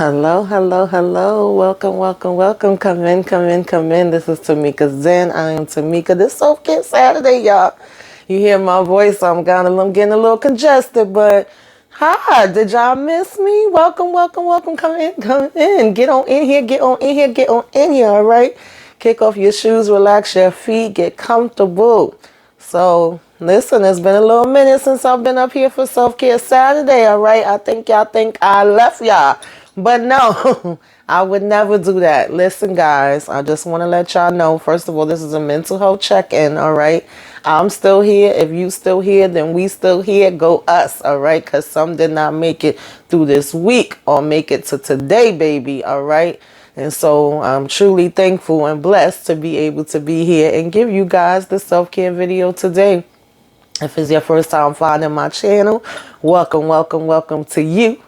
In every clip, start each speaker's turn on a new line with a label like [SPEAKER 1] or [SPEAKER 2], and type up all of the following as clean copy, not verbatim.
[SPEAKER 1] Hello, hello, hello. Welcome, welcome, welcome. Come in, come in, come in. This is Tamika Zen. I am Tamika. This Self-Care Saturday, y'all. You hear my voice, so I'm getting a little congested, but hi, did y'all miss me? Welcome, welcome, welcome. Come in, come in. Get on in here, get on in here, get on in here, all right? Kick off your shoes, relax your feet, get comfortable. So, listen, it's been a little minute since I've been up here for Self-Care Saturday, all right? I think y'all think I left y'all. But no, I would never do that. Listen, guys, I just want to let y'all know, first of all, this is a mental health check-in, all right? I'm still here. If you still here, then we still here. Go us, all right? Because some did not make it through this week or make it to today, baby, all right? And so I'm truly thankful and blessed to be able to be here and give you guys the self-care video today. If it's your first time finding my channel, welcome, welcome, welcome to you.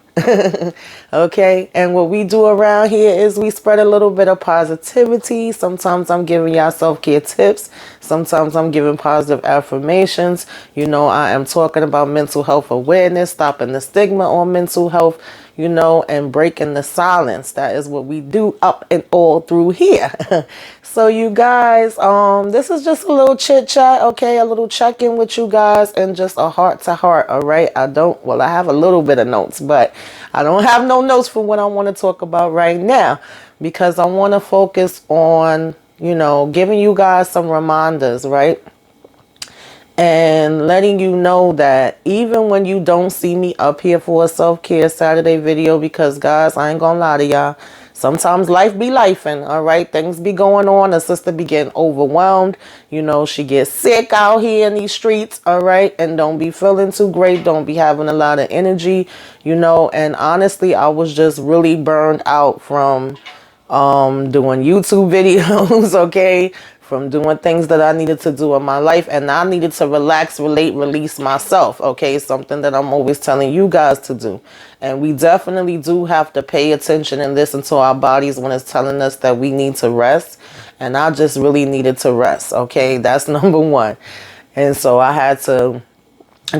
[SPEAKER 1] Okay, and what we do around here is we spread a little bit of positivity. Sometimes I'm giving y'all self-care tips. Sometimes I'm giving positive affirmations. You know, I am talking about mental health awareness, stopping the stigma on mental health, you know, and breaking the silence. That is what we do up and all through here. So you guys, this is just a little chit chat, okay? A little check-in with you guys and just a heart to heart, all right? I have a little bit of notes, but I don't have no notes for what I want to talk about right now because I want to focus on, you know, giving you guys some reminders, right? And letting you know that even when you don't see me up here for a self-care Saturday video, because guys, I ain't gonna lie to y'all, sometimes life be lifing, all right? Things be going on. A sister be getting overwhelmed. You know, she gets sick out here in these streets, all right? And don't be feeling too great. Don't be having a lot of energy, you know? And honestly, I was just really burned out from doing YouTube videos, okay? From doing things that I needed to do in my life, and I needed to relax, relate, release myself, okay? Something that I'm always telling you guys to do. And we definitely do have to pay attention and listen to our bodies when it's telling us that we need to rest. And I just really needed to rest, okay? That's number one. And so I had to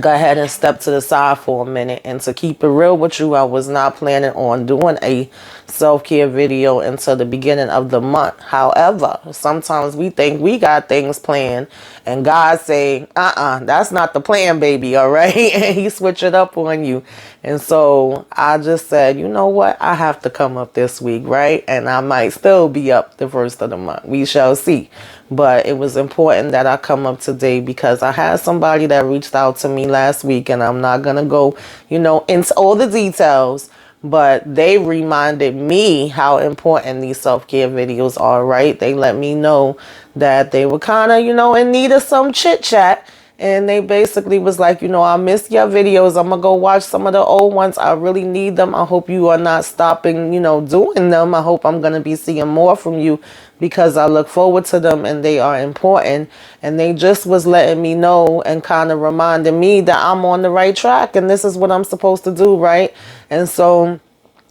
[SPEAKER 1] go ahead and step to the side for a minute. And to keep it real with you, I was not planning on doing a self-care video until the beginning of the month. However, sometimes we think we got things planned and God say, that's not the plan, baby, all right? And he switch it up on you. And so I just said, you know what? I have to come up this week, right? And I might still be up the first of the month. We shall see. But it was important that I come up today because I had somebody that reached out to me last week, and I'm not going to go, you know, into all the details, but they reminded me how important these self-care videos are, right? They let me know that they were kind of, you know, in need of some chit chat. And they basically was like, you know, I miss your videos. I'm going to go watch some of the old ones. I really need them. I hope you are not stopping, you know, doing them. I hope I'm going to be seeing more from you because I look forward to them and they are important. And they just was letting me know and kind of reminding me that I'm on the right track and this is what I'm supposed to do, right? And so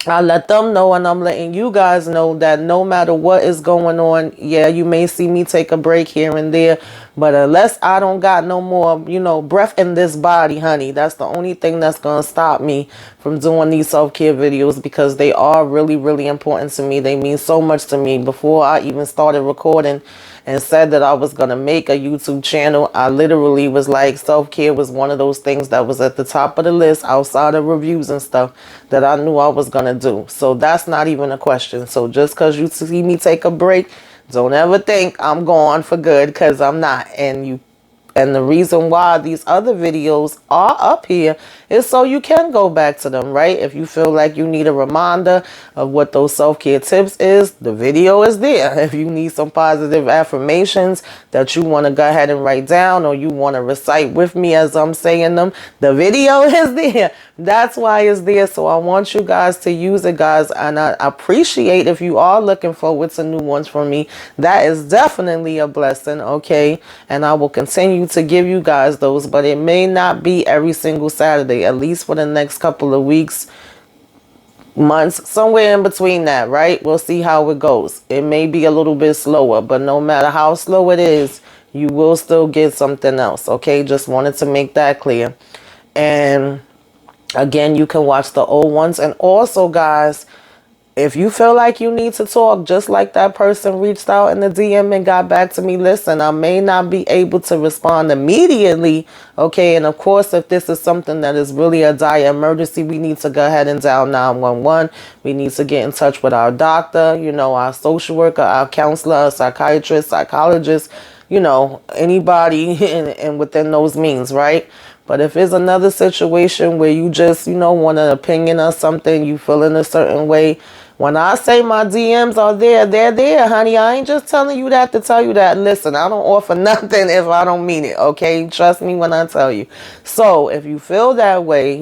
[SPEAKER 1] I let them know, and I'm letting you guys know that no matter what is going on, yeah, you may see me take a break here and there, but unless I don't got no more, you know, breath in this body, honey, that's the only thing that's going to stop me from doing these self-care videos because they are really, really important to me. They mean so much to me. Before I even started recording and said that I was going to make a YouTube channel, I literally was like, self-care was one of those things that was at the top of the list outside of reviews and stuff that I knew I was going to do. So that's not even a question. So just because you see me take a break, don't ever think I'm gone for good, because I'm not. And the reason why these other videos are up here is so you can go back to them, right? If you feel like you need a reminder of what those self-care tips is, the video is there. If you need some positive affirmations that you want to go ahead and write down or you want to recite with me as I'm saying them, the video is there. That's why it's there. So I want you guys to use it, guys. And I appreciate if you are looking forward to new ones from me. That is definitely a blessing, okay? And I will continue to give you guys those, but it may not be every single Saturday, at least for the next couple of weeks, months, somewhere in between that, right? We'll see how it goes. It may be a little bit slower, but no matter how slow it is, you will still get something else, okay? Just wanted to make that clear. And again, you can watch the old ones. And also, guys, If you feel like you need to talk, just like that person reached out in the DM and got back to me, listen, I may not be able to respond immediately, okay? And of course, if this is something that is really a dire emergency, we need to go ahead and dial 911. We need to get in touch with our doctor, our social worker, our counselor, our psychiatrist, psychologist, anybody and within those means, right? But if it's another situation where you just, want an opinion or something, you feel in a certain way, when I say my DMs are there, they're there, honey. I ain't just telling you that to tell you that. Listen, I don't offer nothing if I don't mean it, okay? Trust me when I tell you. So if you feel that way,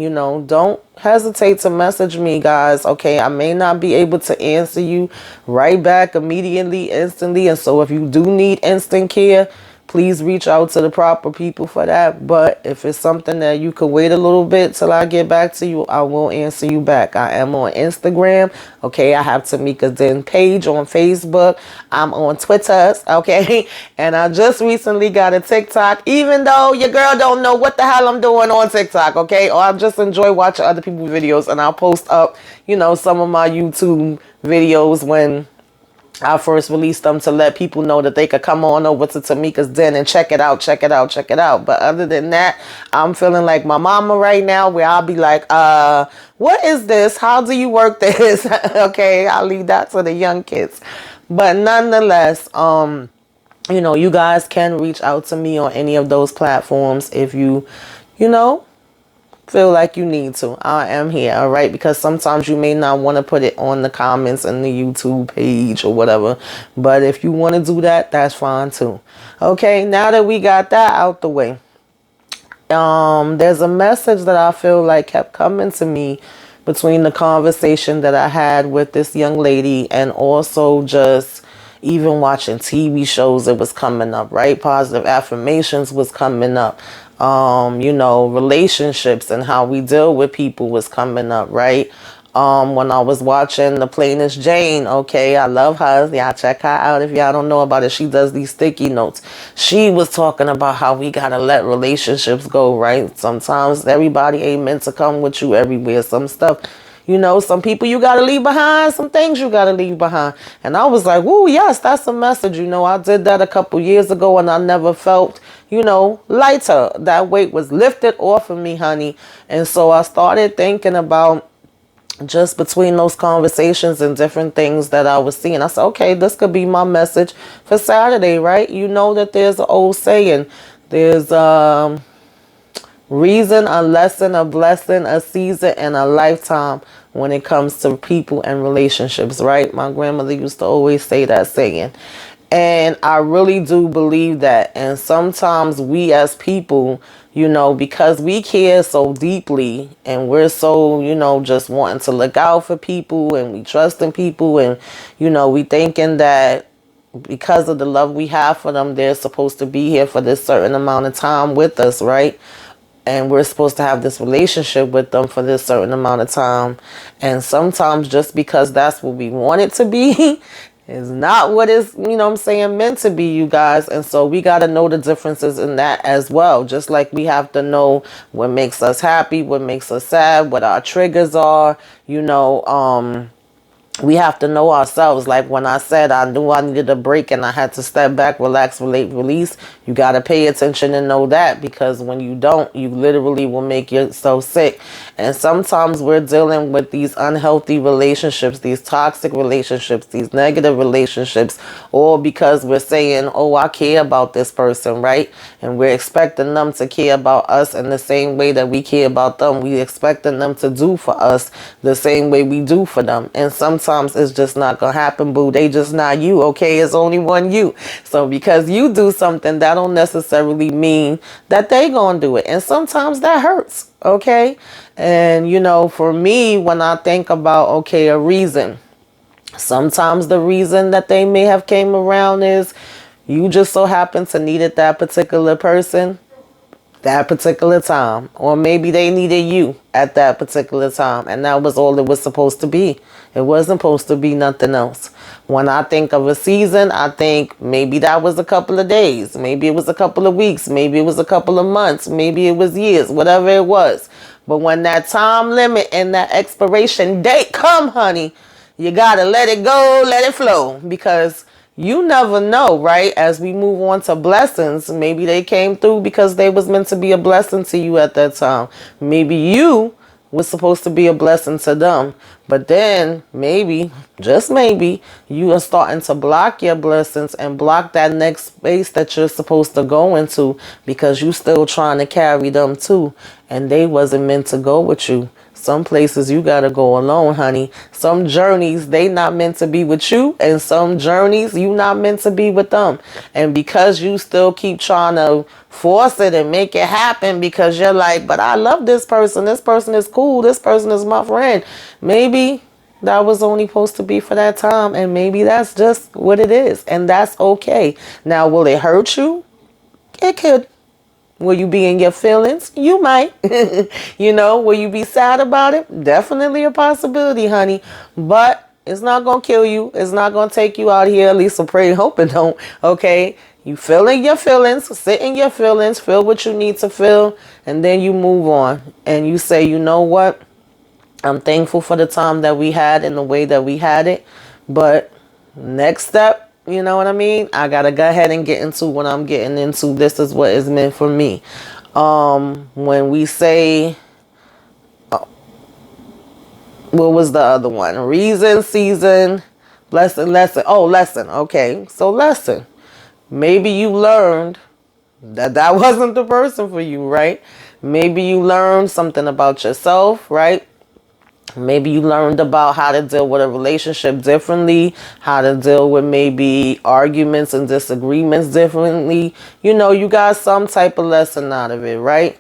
[SPEAKER 1] don't hesitate to message me, guys, okay? I may not be able to answer you right back immediately, instantly. And so if you do need instant care, please reach out to the proper people for that. But if it's something that you could wait a little bit till I get back to you, I will answer you back. I am on Instagram. Okay, I have Tamika's Den page on Facebook. I'm on Twitter. Okay, and I just recently got a TikTok, even though your girl don't know what the hell I'm doing on TikTok. Okay, or I just enjoy watching other people's videos, and I'll post up, some of my YouTube videos when I first released them to let people know that they could come on over to Tamika's Den and check it out. But other than that, I'm feeling like my mama right now, where I'll be like, what is this? How do you work this? Okay, I'll leave that to the young kids. But nonetheless, you guys can reach out to me on any of those platforms if you feel like you need to. I am here, all right? Because sometimes you may not want to put it on the comments in the YouTube page or whatever. But if you want to do that, that's fine too. Okay, now that we got that out the way, there's a message that I feel like kept coming to me between the conversation that I had with this young lady and also just even watching TV shows. It was coming up, right? Positive affirmations was coming up. Relationships and how we deal with people was coming up, right? When I was watching The Plainest Jane, okay, I love her. Y'all check her out if y'all don't know about it. She does these sticky notes. She was talking about how we gotta let relationships go, right? Sometimes everybody ain't meant to come with you everywhere. Some stuff, some people you gotta leave behind, some things you gotta leave behind. And I was like, woo, yes, that's a message. I did that a couple years ago and I never felt, lighter. That weight was lifted off of me, honey. And so I started thinking about just between those conversations and different things that I was seeing. I said, okay, this could be my message for Saturday, right? You know that there's an old saying. There's reason, a lesson, a blessing, a season, and a lifetime when it comes to people and relationships, right? My grandmother used to always say that saying. And I really do believe that. And sometimes we as people, because we care so deeply and we're so, just wanting to look out for people and we trust in people and, we thinking that because of the love we have for them, they're supposed to be here for this certain amount of time with us, right? And we're supposed to have this relationship with them for this certain amount of time. And sometimes just because that's what we want it to be is not what is, meant to be, you guys. And so we got to know the differences in that as well. Just like we have to know what makes us happy, what makes us sad, what our triggers are, we have to know ourselves. Like when I said I knew I needed a break and I had to step back, relax, relate, release, you got to pay attention and know that, because when you don't, you literally will make yourself sick. And sometimes we're dealing with these unhealthy relationships, these toxic relationships, these negative relationships, all because we're saying, oh, I care about this person, right? And we're expecting them to care about us in the same way that we care about them. We're expecting them to do for us the same way we do for them. And sometimes it's just not gonna happen, boo. They just not you, okay? It's only one you. So because you do something, that don't necessarily mean that they gonna do it. And sometimes that hurts, okay? And for me, when I think about, okay, a reason, sometimes the reason that they may have came around is you just so happen to needed that particular person that particular time, or maybe they needed you at that particular time, and that was all it was supposed to be. It wasn't supposed to be nothing else. When I think of a season, I think maybe that was a couple of days, maybe it was a couple of weeks, maybe it was a couple of months, maybe it was years, whatever it was. But when that time limit and that expiration date come, honey, You gotta let it go, let it flow, because you never know, right? As we move on to blessings, maybe they came through because they was meant to be a blessing to you at that time. Maybe you was supposed to be a blessing to them. But then maybe, just maybe, you are starting to block your blessings and block that next space that you're supposed to go into because you still trying to carry them too. And they wasn't meant to go with you. Some places you gotta go alone, honey. Some journeys they not meant to be with you, and some journeys you not meant to be with them. And because you still keep trying to force it and make it happen because you're like, but I love this person. This person is cool. This person is my friend. Maybe that was only supposed to be for that time, and maybe that's just what it is, and that's okay. Now, will it hurt you? It could. Will you be in your feelings? You might. Will you be sad about it? Definitely a possibility, honey. But it's not going to kill you. It's not going to take you out here. At least I pray and hope it don't. Okay? You feel in your feelings. Sit in your feelings. Feel what you need to feel. And then you move on. And you say, you know what? I'm thankful for the time that we had and the way that we had it. But next step, you know what I mean? I got to go ahead and get into what I'm getting into. This is what is meant for me. When we say, what was the other one? Reason, season, lesson, lesson. Oh, lesson. Okay. So lesson. Maybe you learned that wasn't the person for you, right? Maybe you learned something about yourself, right? Maybe you learned about how to deal with a relationship differently, how to deal with maybe arguments and disagreements differently. You got some type of lesson out of it, right?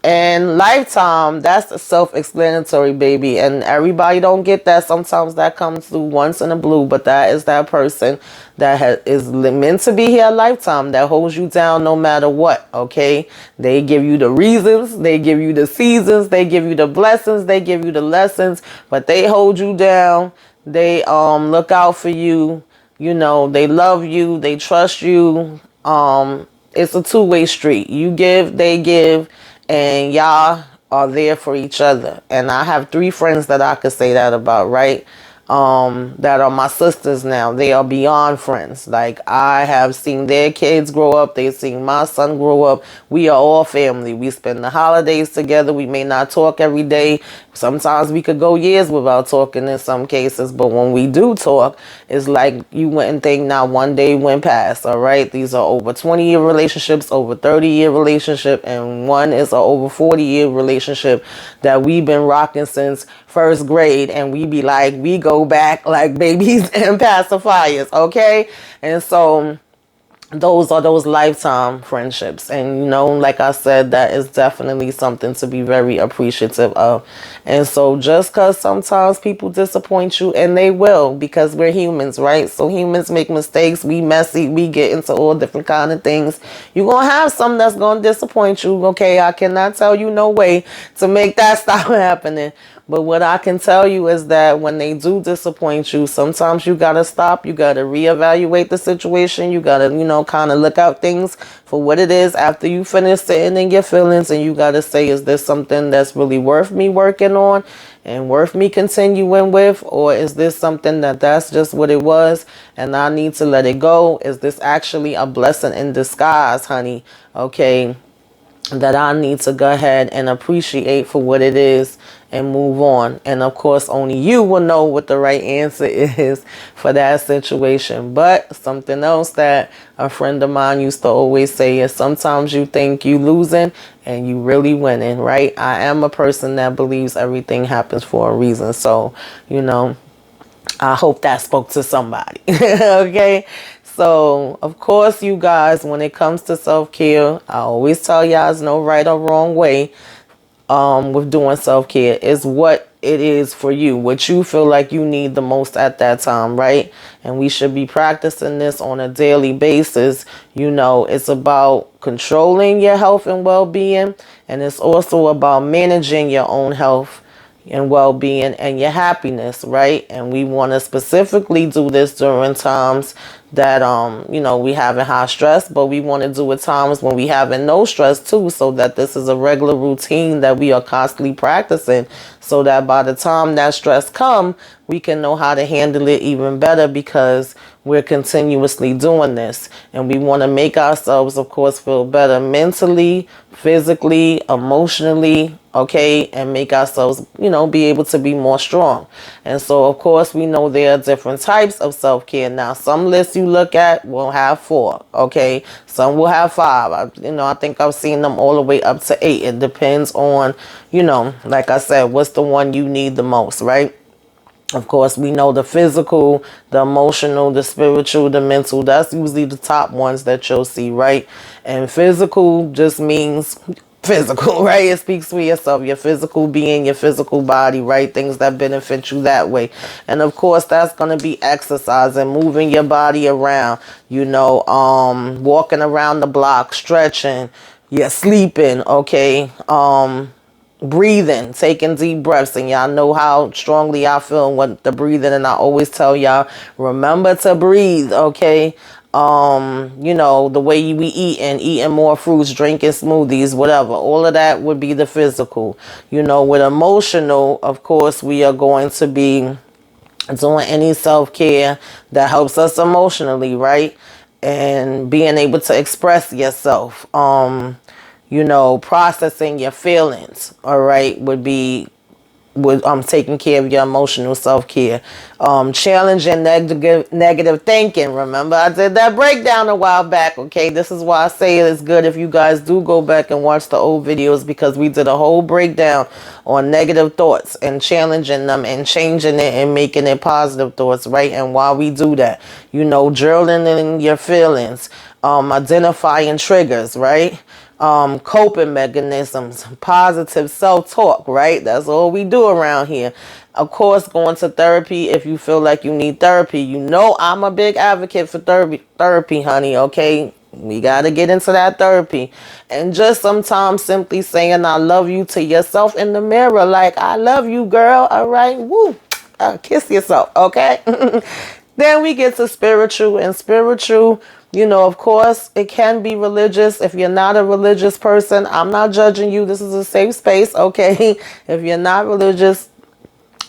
[SPEAKER 1] And lifetime, that's self-explanatory, baby. And everybody don't get that. Sometimes that comes through once in a blue, but that is that person that is meant to be here a lifetime, that holds you down no matter what, okay? They give you the reasons, they give you the seasons, they give you the blessings, they give you the lessons, but they hold you down. They look out for you. They love you, they trust you. It's a two-way street. You give, they give, and y'all are there for each other. And I have 3 friends that I could say that about, right? That are my sisters now. They are beyond friends. Like, I have seen their kids grow up. They've seen my son grow up. We are all family. We spend the holidays together. We may not talk every day. Sometimes we could go years without talking in some cases. But when we do talk, it's like you wouldn't think not one day went past, all right? These are over 20-year relationships, over 30-year relationship, and one is a over 40-year relationship that we've been rocking since first grade, and we be like, we go back like babies and pacifiers, okay? And so those are those lifetime friendships. And like I said, that is definitely something to be very appreciative of. And so just because sometimes people disappoint you, and they will, because we're humans, right? So humans make mistakes, we messy, we get into all different kind of things. You're gonna have some that's gonna disappoint you, okay? I cannot tell you no way to make that stop happening. But what I can tell you is that when they do disappoint you, sometimes you got to stop. You got to reevaluate the situation. You got to, kind of look out things for what it is after you finish sitting in your feelings. And you got to say, is this something that's really worth me working on and worth me continuing with? Or is this something that's just what it was and I need to let it go? Is this actually a blessing in disguise, honey? Okay, that I need to go ahead and appreciate for what it is and move on. And of course, only you will know what the right answer is for that situation. But something else that a friend of mine used to always say is sometimes you think you losing and you really winning, right? I am a person that believes everything happens for a reason. So, I hope that spoke to somebody. Okay. So, of course, you guys, when it comes to self-care, I always tell y'all there's no right or wrong way with doing self-care. Is what it is for you, what you feel like you need the most at that time, right? And we should be practicing this on a daily basis. It's about controlling your health and well-being, and it's also about managing your own health and well-being and your happiness, right? And we want to specifically do this during times that we having high stress, but we want to do at times when we having no stress too, so that this is a regular routine that we are constantly practicing, so that by the time that stress come, we can know how to handle it even better, because we're continuously doing this. And we want to make ourselves, of course, feel better mentally, physically, emotionally, okay, and make ourselves, be able to be more strong. And so, of course, we know there are different types of self-care. Now, some lists you look at will have 4, okay? Some will have 5. I think I've seen them all the way up to 8. It depends on, like I said, what's the one you need the most, right? Of course, we know the physical, the emotional, the spiritual, the mental. That's usually the top ones that you'll see, right? And physical just means physical, right? It speaks for yourself, your physical being, your physical body, right? Things that benefit you that way. And of course, that's going to be exercise and moving your body around, walking around the block, stretching, sleeping, okay? Breathing, taking deep breaths, and y'all know how strongly I feel with the breathing, and I always tell y'all, remember to breathe, okay? The way we eating more fruits, drinking smoothies, whatever, all of that would be the physical. With emotional, of course, we are going to be doing any self-care that helps us emotionally, right? And being able to express yourself. Processing your feelings, all right, would be with taking care of your emotional self-care. Challenging negative thinking. Remember, I did that breakdown a while back, okay? This is why I say it's good if you guys do go back and watch the old videos, because we did a whole breakdown on negative thoughts and challenging them and changing it and making it positive thoughts, right? And while we do that, journaling in your feelings, identifying triggers, right? Coping mechanisms, positive self-talk, right? That's all we do around here. Of course, going to therapy if you feel like you need therapy. I'm a big advocate for therapy, honey, okay? We got to get into that therapy. And just sometimes simply saying I love you to yourself in the mirror, like, I love you, girl, all right? Woo! Kiss yourself, okay? Then we get to spiritual, and spiritual, of course, it can be religious. If you're not a religious person, I'm not judging you. This is a safe space, okay? If you're not religious,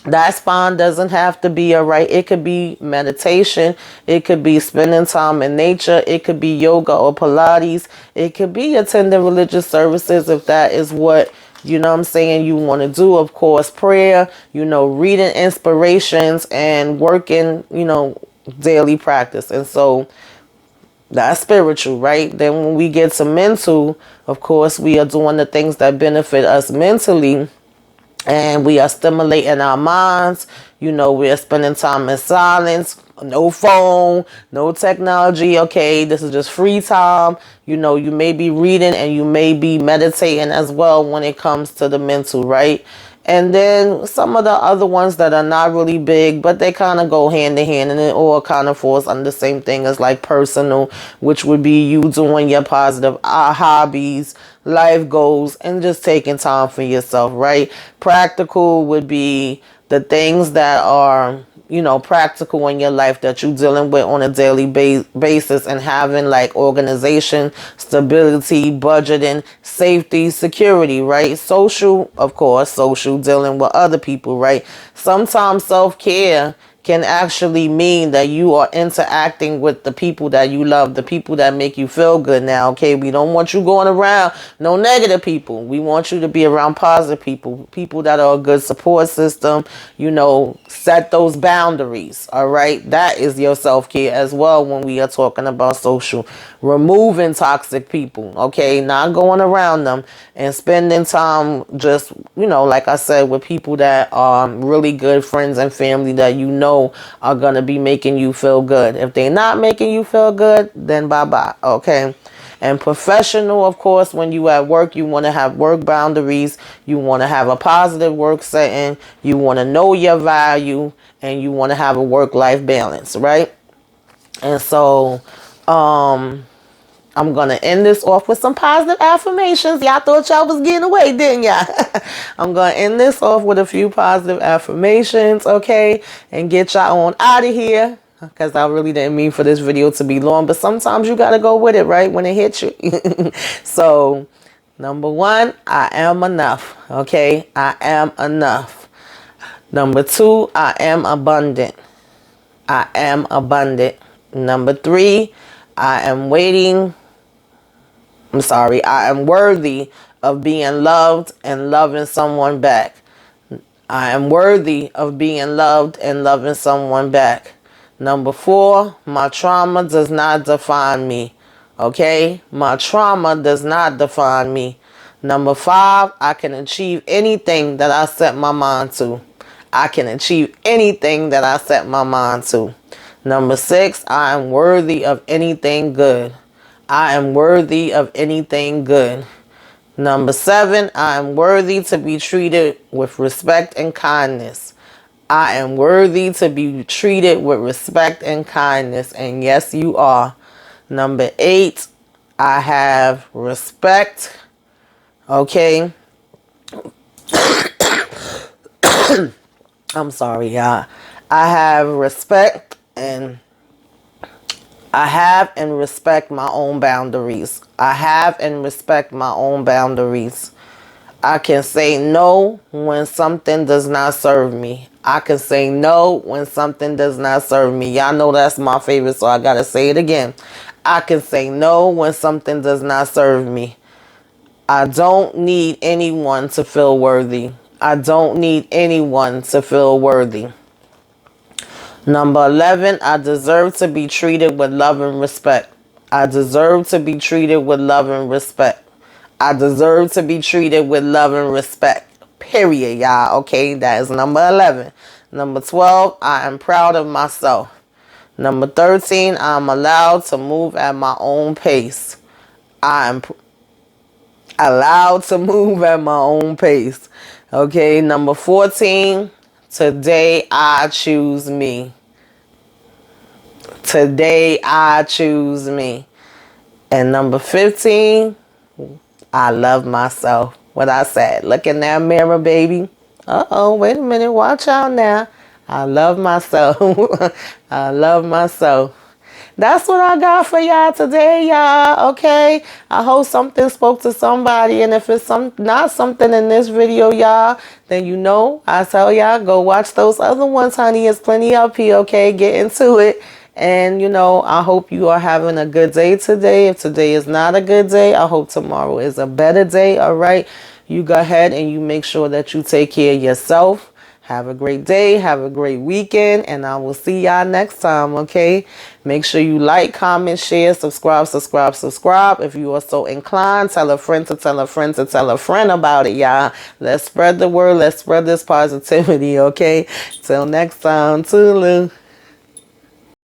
[SPEAKER 1] that's fine. Doesn't have to be, all right? It could be meditation. It could be spending time in nature. It could be yoga or Pilates. It could be attending religious services if that is what you want to do. Of course, prayer, reading inspirations and working, daily practice. And so that's spiritual, right? Then when we get to mental, of course, we are doing the things that benefit us mentally, and we are stimulating our minds. We are spending time in silence, no phone, no technology, okay? This is just free time. You may be reading and you may be meditating as well when it comes to the mental, right? And then some of the other ones that are not really big, but they kind of go hand in hand, and it all kind of falls under the same thing as like personal, which would be you doing your positive hobbies, life goals, and just taking time for yourself, right? Practical would be the things that are practical in your life that you're dealing with on a daily basis, and having like organization, stability, budgeting, safety, security, right? Social, of course, social, dealing with other people, right? Sometimes self-care can actually mean that you are interacting with the people that you love, the people that make you feel good now, okay? We don't want you going around no negative people. We want you to be around positive people, people that are a good support system, set those boundaries, all right? That is your self-care as well when we are talking about social. Removing toxic people, okay? Not going around them, and spending time just, like I said, with people that are really good friends and family that are going to be making you feel good. If they're not making you feel good, then bye-bye, okay? And professional, of course, when you at work, you want to have work boundaries. You want to have a positive work setting. You want to know your value, and you want to have a work-life balance, right? And so, I'm going to end this off with some positive affirmations. Y'all thought y'all was getting away, didn't y'all? I'm going to end this off with a few positive affirmations, okay? And get y'all on out of here. because I really didn't mean for this video to be long, but sometimes you got to go with it, right, when it hits you. So, number 1, I am enough, okay? I am enough. Number 2, I am abundant. I am abundant. Number 3, I am worthy of being loved and loving someone back. I am worthy of being loved and loving someone back. Number 4, my trauma does not define me. Okay? My trauma does not define me. Number 5, I can achieve anything that I set my mind to. I can achieve anything that I set my mind to. Number 6, I am worthy of anything good. I am worthy of anything good. Number 7, I am worthy to be treated with respect and kindness. I am worthy to be treated with respect and kindness. And yes, you are. Number 8, I have respect. Okay. I'm sorry, y'all. I have respect and respect my own boundaries. I have and respect my own boundaries. I can say no when something does not serve me. I can say no when something does not serve me. Y'all know that's my favorite, so I gotta say it again. I can say no when something does not serve me. I don't need anyone to feel worthy. I don't need anyone to feel worthy. Number 11, I deserve to be treated with love and respect. I deserve to be treated with love and respect. I deserve to be treated with love and respect. Period, y'all. Okay, that is number 11. Number 12, I am proud of myself. Number 13, I'm allowed to move at my own pace. I am allowed to move at my own pace. Okay, number 14, today I choose me. Today I choose me. And number 15, I love myself. What I said, look in that mirror, baby. Uh-oh, wait a minute, watch out now. I love myself. I love myself. That's what I got for y'all today, y'all. Okay, I hope something spoke to somebody, and if it's not something in this video, y'all, then you know I tell y'all go watch those other ones, honey. It's plenty up here. Okay, get into it. And you know, I hope you are having a good day today. If today is not a good day, I hope tomorrow is a better day. All right, you go ahead and you make sure that you take care of yourself. Have a great day. Have a great weekend. And I will see y'all next time, okay? Make sure you like, comment, share, subscribe. If you are so inclined, tell a friend to tell a friend to tell a friend about it, y'all. Let's spread the word. Let's spread this positivity, okay? Till next time. Toodaloo.